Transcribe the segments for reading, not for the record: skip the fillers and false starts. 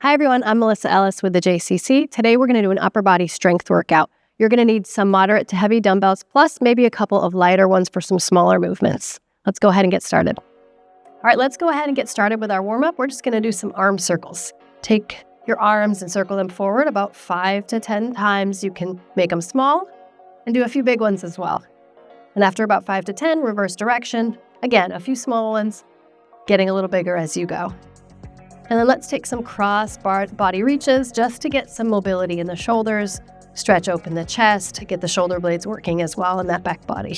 Hi everyone, I'm Melissa Ellis with the JCC. Today we're going to do an upper body strength workout. You're going to need some moderate to heavy dumbbells, plus maybe a couple of lighter ones for some smaller movements. Let's go ahead and get started. All right, let's go ahead and get started with our warm-up. We're just going to do some arm circles. Take your arms and circle them forward about 5 to 10 times. You can make them small and do a few big ones as well. And after about 5 to 10, reverse direction. Again, a few small ones, getting a little bigger as you go. And then let's take some cross body reaches just to get some mobility in the shoulders, stretch open the chest, get the shoulder blades working as well in that back body.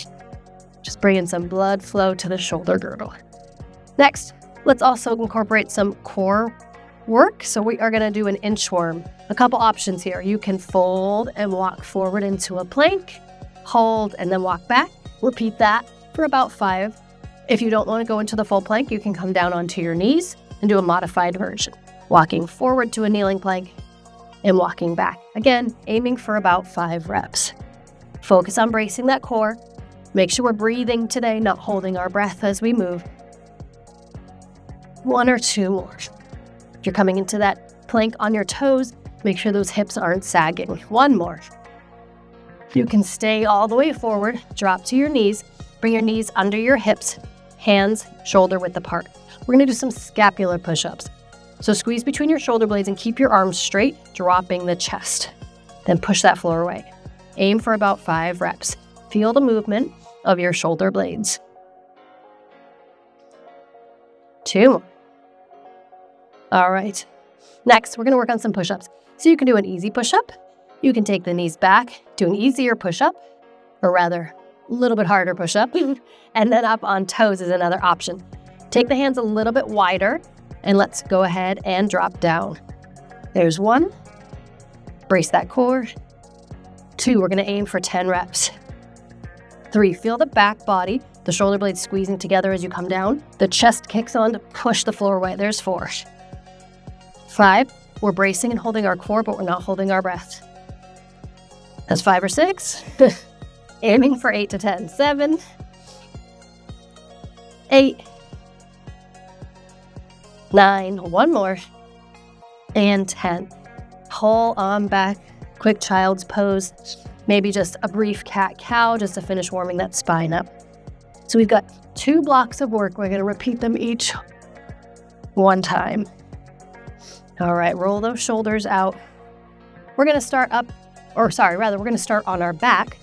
Just bring in some blood flow to the shoulder girdle. Next, let's also incorporate some core work. So we are going to do an inchworm. A couple options here. You can fold and walk forward into a plank, hold, and then walk back. Repeat that for about 5. If you don't want to go into the full plank, you can come down onto your knees and do a modified version, walking forward to a kneeling plank and walking back. Again, aiming for about 5 reps. Focus on bracing that core. Make sure we're breathing today, not holding our breath as we move. 1 or 2 more. If you're coming into that plank on your toes, make sure those hips aren't sagging. 1 more. You can stay all the way forward, drop to your knees, bring your knees under your hips, hands shoulder width apart. We're going to do some scapular push-ups. So squeeze between your shoulder blades and keep your arms straight, dropping the chest. Then push that floor away. Aim for about 5 reps. Feel the movement of your shoulder blades. 2 more. All right. Next, we're going to work on some push-ups. So you can do an easy push-up. You can take the knees back, do an easier push-up, or rather, a little bit harder push-up, and then up on toes is another option. Take the hands a little bit wider, and let's go ahead and drop down. There's 1. Brace that core. 2, we're going to aim for 10 reps. 3, feel the back body, the shoulder blades squeezing together as you come down. The chest kicks on to push the floor away. There's 4. 5, we're bracing and holding our core, but we're not holding our breath. That's 5 or 6. Aiming for 8 to 10. 7, 8, 9, 1 more, and 10. Pull on back, quick child's pose, maybe just a brief cat-cow just to finish warming that spine up. So we've got 2 blocks of work. We're going to repeat them each 1 time. All right, roll those shoulders out. We're going to start we're going to start on our back.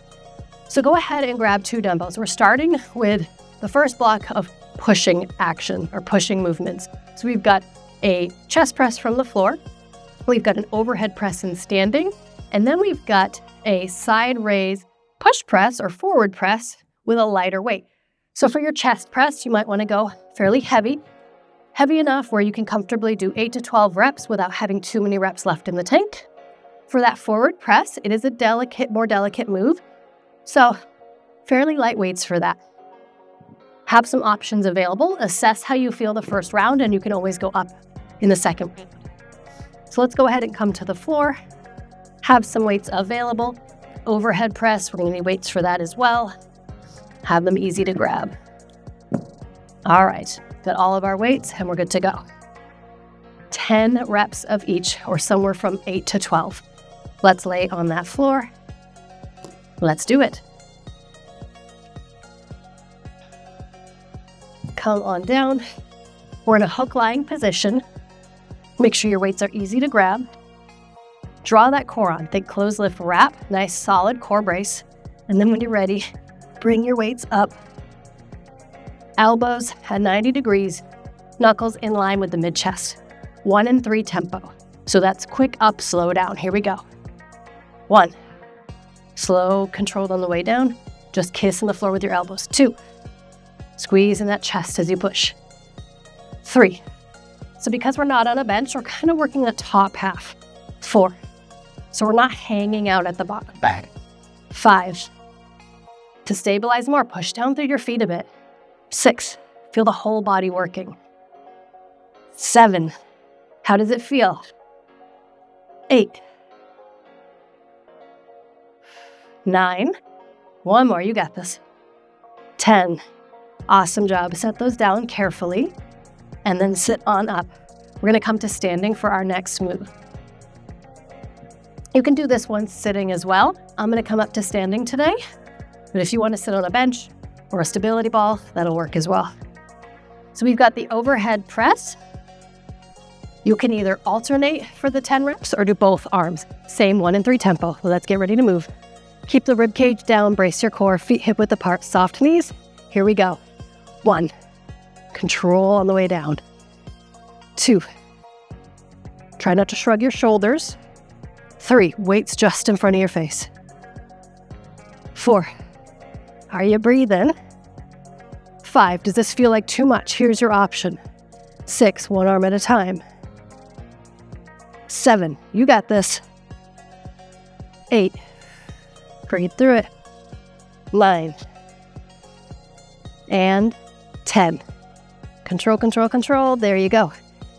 So go ahead and grab 2 dumbbells. We're starting with the first block of pushing action or pushing movements. So we've got a chest press from the floor. We've got an overhead press in standing. And then we've got a side raise push press or forward press with a lighter weight. So for your chest press, you might want to go fairly heavy enough where you can comfortably do 8 to 12 reps without having too many reps left in the tank. For that forward press, it is a more delicate move. So fairly light weights for that. Have some options available. Assess how you feel the first round, and you can always go up in the second. So let's go ahead and come to the floor. Have some weights available. Overhead press, we're going to need weights for that as well. Have them easy to grab. All right, got all of our weights, and we're good to go. 10 reps of each, or somewhere from 8 to 12. Let's lay on that floor. Let's do it. Come on down. We're in a hook lying position. Make sure your weights are easy to grab. Draw that core on. Think close, lift, wrap. Nice solid core brace. And then when you're ready, bring your weights up. Elbows at 90 degrees. Knuckles in line with the mid-chest. 1 and 3 tempo. So that's quick up, slow down. Here we go. 1. Slow, controlled on the way down. Just kissing the floor with your elbows. 2. Squeeze in that chest as you push. 3. So because we're not on a bench, we're kind of working the top half. 4. So we're not hanging out at the bottom. 5. To stabilize more, push down through your feet a bit. 6. Feel the whole body working. 7. How does it feel? 8. 9. 1 more, you got this. 10. Awesome job. Set those down carefully and then sit on up. We're gonna come to standing for our next move. You can do this one sitting as well. I'm gonna come up to standing today, but if you wanna sit on a bench or a stability ball, that'll work as well. So we've got the overhead press. You can either alternate for the 10 reps or do both arms. Same 1 and 3 tempo. So let's get ready to move. Keep the rib cage down, brace your core, feet hip width apart, soft knees. Here we go. 1, control on the way down. 2, try not to shrug your shoulders. 3, weights just in front of your face. 4, are you breathing? 5, does this feel like too much? Here's your option. 6, one arm at a time. 7, you got this. 8, breathe through it. 9, and 10. Control, control, control. There you go.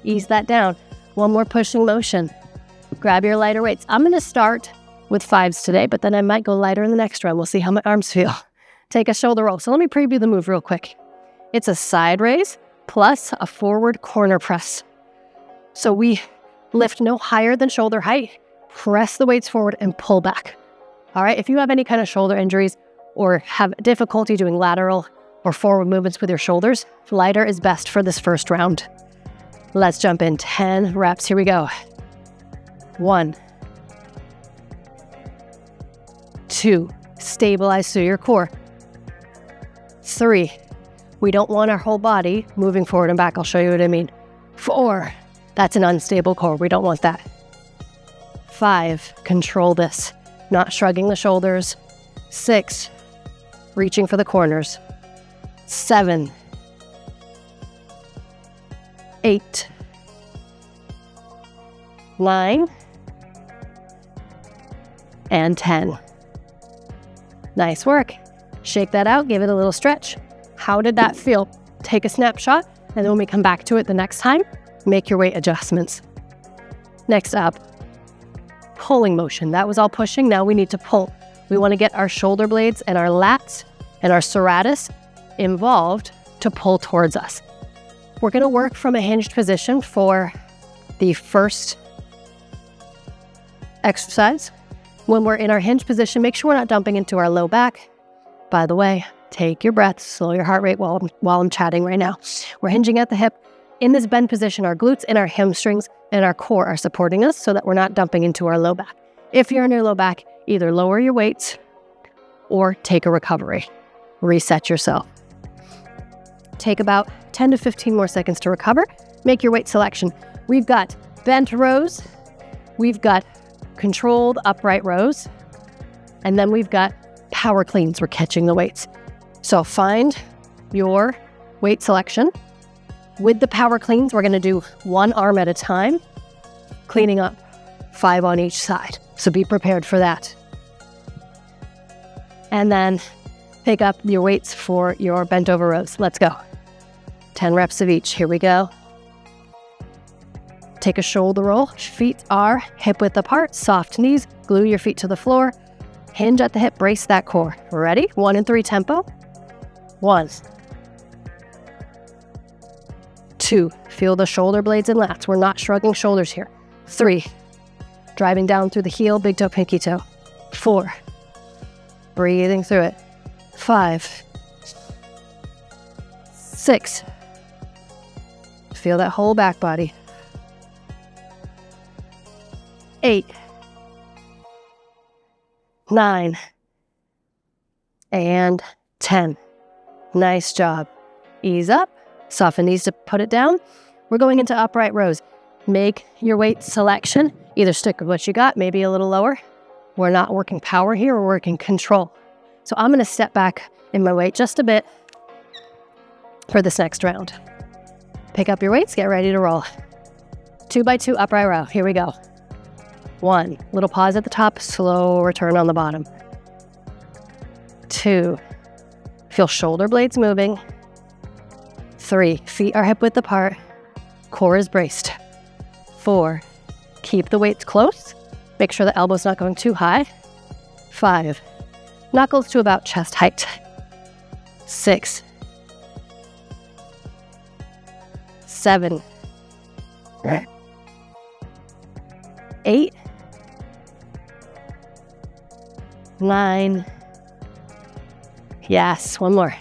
Ease that down. One more pushing motion. Grab your lighter weights. I'm going to start with 5s today, but then I might go lighter in the next round. We'll see how my arms feel. Take a shoulder roll. So let me preview the move real quick. It's a side raise plus a forward corner press. So we lift no higher than shoulder height, press the weights forward and pull back. All right, if you have any kind of shoulder injuries or have difficulty doing lateral or forward movements with your shoulders, lighter is best for this first round. Let's jump in. 10 reps. Here we go. 1, 2, stabilize through your core. 3, we don't want our whole body moving forward and back. I'll show you what I mean. 4, that's an unstable core. We don't want that. 5, control this. Not shrugging the shoulders. 6, reaching for the corners. 7, 8, 9, and 10. Nice work. Shake that out, give it a little stretch. How did that feel? Take a snapshot, and then when we come back to it the next time, make your weight adjustments. Next up, pulling motion. That was all pushing, now we need to pull. We want to get our shoulder blades and our lats and our serratus involved to pull towards us. We're going to work from a hinged position for the first exercise. When we're in our hinge position, make sure we're not dumping into our low back. By the way, take your breath, slow your heart rate while I'm chatting right now. We're hinging at the hip. In this bend position, our glutes and our hamstrings and our core are supporting us so that we're not dumping into our low back. If you're in your low back, either lower your weights or take a recovery. Reset yourself. Take about 10 to 15 more seconds to recover. Make your weight selection. We've got bent rows. We've got controlled upright rows. And then we've got power cleans. We're catching the weights. So find your weight selection. With the power cleans, we're going to do one arm at a time, cleaning up 5 on each side. So be prepared for that. And then pick up your weights for your bent over rows. Let's go. 10 reps of each. Here we go. Take a shoulder roll. Feet are hip width apart, soft knees. Glue your feet to the floor. Hinge at the hip, brace that core. Ready? 1 and 3 tempo. 1, 2, feel the shoulder blades and lats. We're not shrugging shoulders here. 3, driving down through the heel, big toe, pinky toe. 4, breathing through it. 5, 6, feel that whole back body. 8, 9, and 10. Nice job. Ease up, soften knees to put it down. We're going into upright rows. Make your weight selection. Either stick with what you got, maybe a little lower. We're not working power here, we're working control. So I'm gonna step back in my weight just a bit for this next round. Pick up your weights, get ready to roll. 2 by 2 upright row, here we go. 1, little pause at the top, slow return on the bottom. 2, feel shoulder blades moving. 3, feet are hip width apart, core is braced. 4, keep the weights close, make sure the elbow's not going too high. 5, knuckles to about chest height. 6, 7, 8, 9, yes, one more,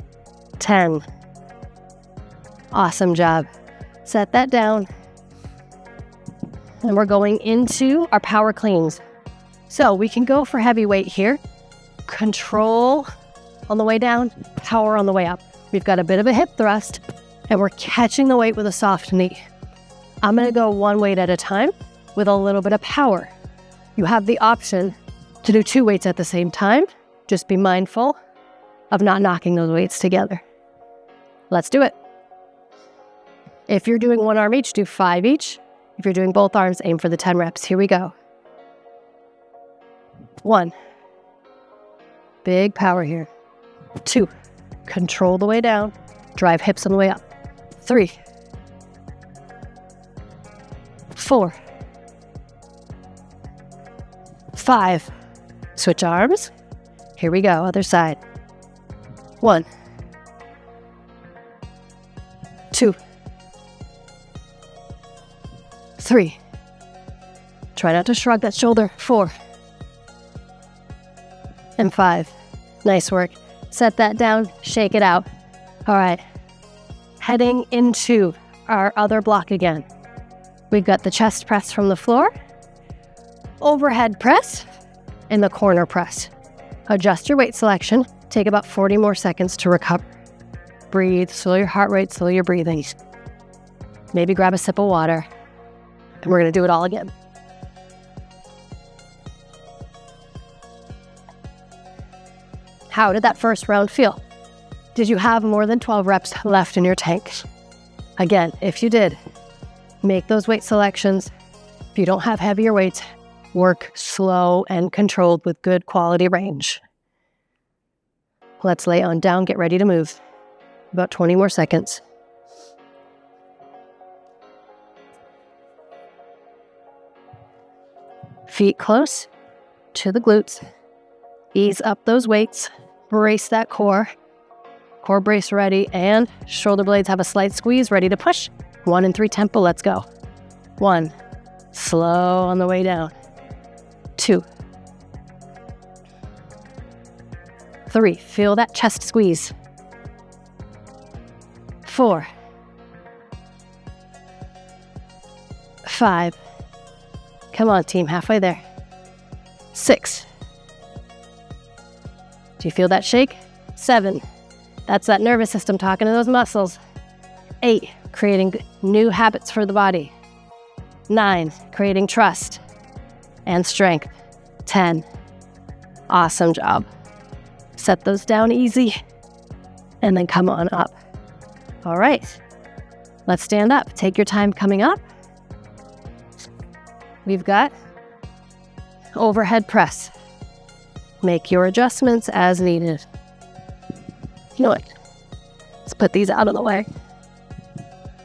10. Awesome job. Set that down. And we're going into our power cleans. So we can go for heavy weight here. Control on the way down, power on the way up. We've got a bit of a hip thrust, and we're catching the weight with a soft knee. I'm gonna go one weight at a time with a little bit of power. You have the option to do 2 weights at the same time. Just be mindful of not knocking those weights together. Let's do it. If you're doing 1 arm each, do 5 each. If you're doing both arms, aim for the 10 reps. Here we go. 1. Big power here. 2. Control the way down. Drive hips on the way up. 3. 4. 5. Switch arms. Here we go, other side. 1. 2. 3. Try not to shrug that shoulder. 4. And 5. Nice work. Set that down, shake it out. All right. Heading into our other block again. We've got the chest press from the floor, overhead press, and the corner press. Adjust your weight selection. Take about 40 more seconds to recover. Breathe, slow your heart rate, slow your breathing. Maybe grab a sip of water. And we're going to do it all again. How did that first round feel? Did you have more than 12 reps left in your tank? Again, if you did, make those weight selections. If you don't have heavier weights, work slow and controlled with good quality range. Let's lay on down, get ready to move. About 20 more seconds. Feet close to the glutes. Ease up those weights. Brace that core. Core brace ready, and shoulder blades have a slight squeeze, ready to push. 1 and 3 tempo, let's go. 1, slow on the way down. 2, 3, feel that chest squeeze. 4, 5, come on team, halfway there. 6, do you feel that shake? 7, that's that nervous system talking to those muscles. 8, creating new habits for the body. 9, creating trust and strength. 10, awesome job. Set those down easy and then come on up. All right, let's stand up. Take your time coming up. We've got overhead press. Make your adjustments as needed. You know what? Let's put these out of the way.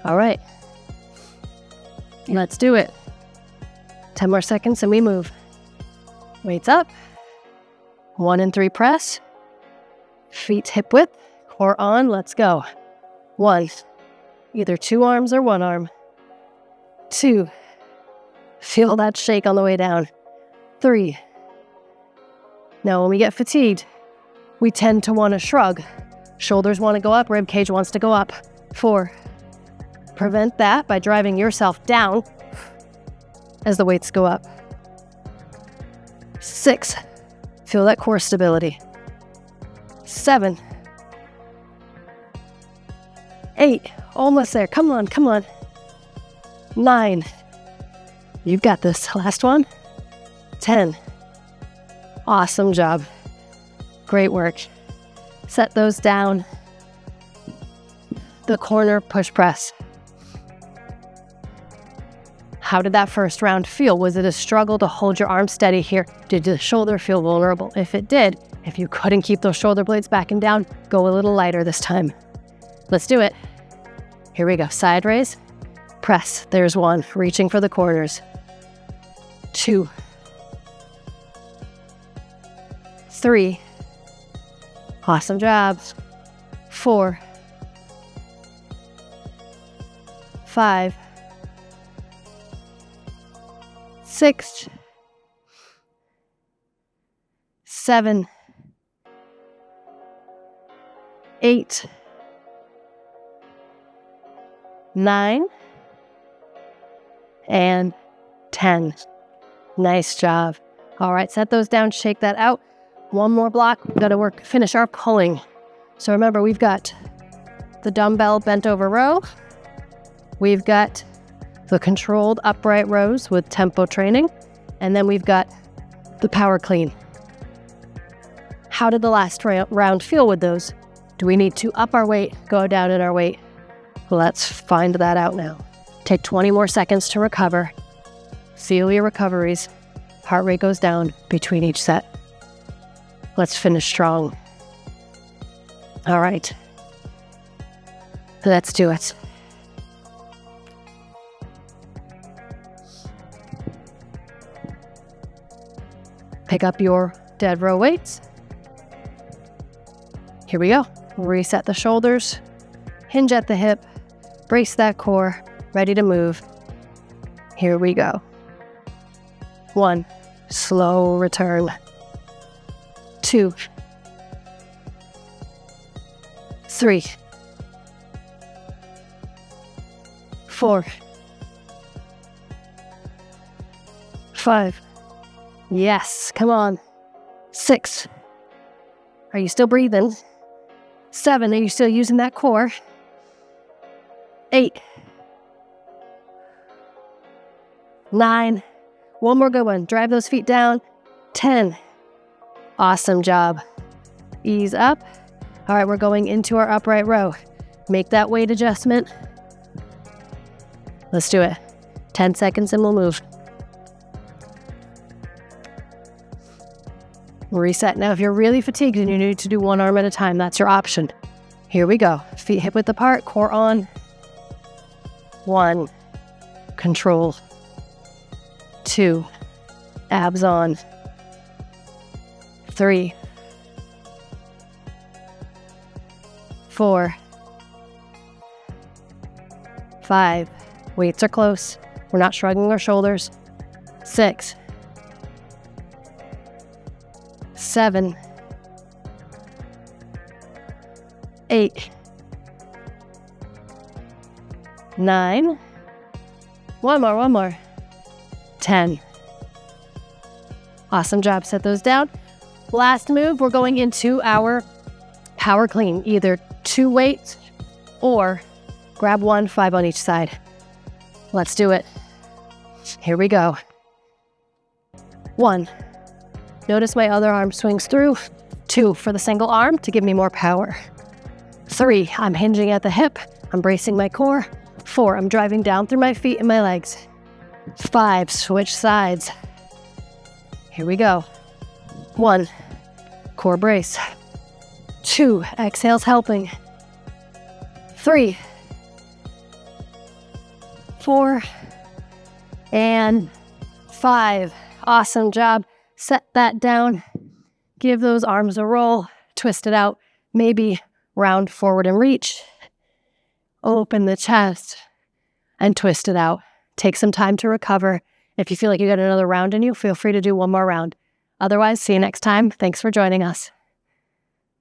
All right. Let's do it. 10 more seconds and we move. Weights up. 1 and 3 press. Feet hip width. Core on. Let's go. 1. Either 2 arms or 1 arm. 2. Feel that shake on the way down. 3. Now when we get fatigued, we tend to want to shrug. Shoulders want to go up, rib cage wants to go up. 4. Prevent that by driving yourself down as the weights go up. 6. Feel that core stability. 7. 8. Almost there. Come on, come on. 9. You've got this. Last one. 10. Awesome job. Great work. Set those down. The corner push press. How did that first round feel? Was it a struggle to hold your arm steady here? Did the shoulder feel vulnerable? If it did, if you couldn't keep those shoulder blades back and down, go a little lighter this time. Let's do it. Here we go. Side raise. Press. There's 1. Reaching for the corners. 2. 3. Awesome job. 4. 5. 6, 7, 8, 9, and 10. Nice job. All right, set those down, shake that out. One more block. We've got to finish our pulling. So remember, we've got the dumbbell bent over row. We've got the controlled upright rows with tempo training. And then we've got the power clean. How did the last round feel with those? Do we need to up our weight, go down in our weight? Let's find that out now. Take 20 more seconds to recover. Feel your recoveries. Heart rate goes down between each set. Let's finish strong. All right. Let's do it. Pick up your dead row weights. Here we go. Reset the shoulders, hinge at the hip, brace that core, ready to move. Here we go. 1, slow return. 2, 3, 4, 5. Yes, come on. 6. Are you still breathing? 7, are you still using that core? 8, 9, one more good one. Drive those feet down. 10. Awesome job. Ease up. All right, we're going into our upright row. Make that weight adjustment. Let's do it. 10 seconds and we'll move. Reset. Now, if you're really fatigued and you need to do one arm at a time, that's your option. Here we go. Feet hip width apart, core on. 1, control. 2, abs on. 3, 4, 5. Weights are close. We're not shrugging our shoulders. 6, 7, 8, 9. One more. 10. Awesome job. Set those down. Last move, we're going into our power clean. Either 2 weights or grab 1, 5 on each side. Let's do it. Here we go. 1. Notice my other arm swings through. 2 for the single arm to give me more power. 3, I'm hinging at the hip. I'm bracing my core. 4, I'm driving down through my feet and my legs. 5, switch sides. Here we go. 1, core brace. 2, exhales helping. 3, 4, and 5. Awesome job. Set that down. Give those arms a roll. Twist it out. Maybe round forward and reach. Open the chest and twist it out. Take some time to recover. If you feel like you got another round in you, feel free to do one more round. Otherwise, see you next time. Thanks for joining us.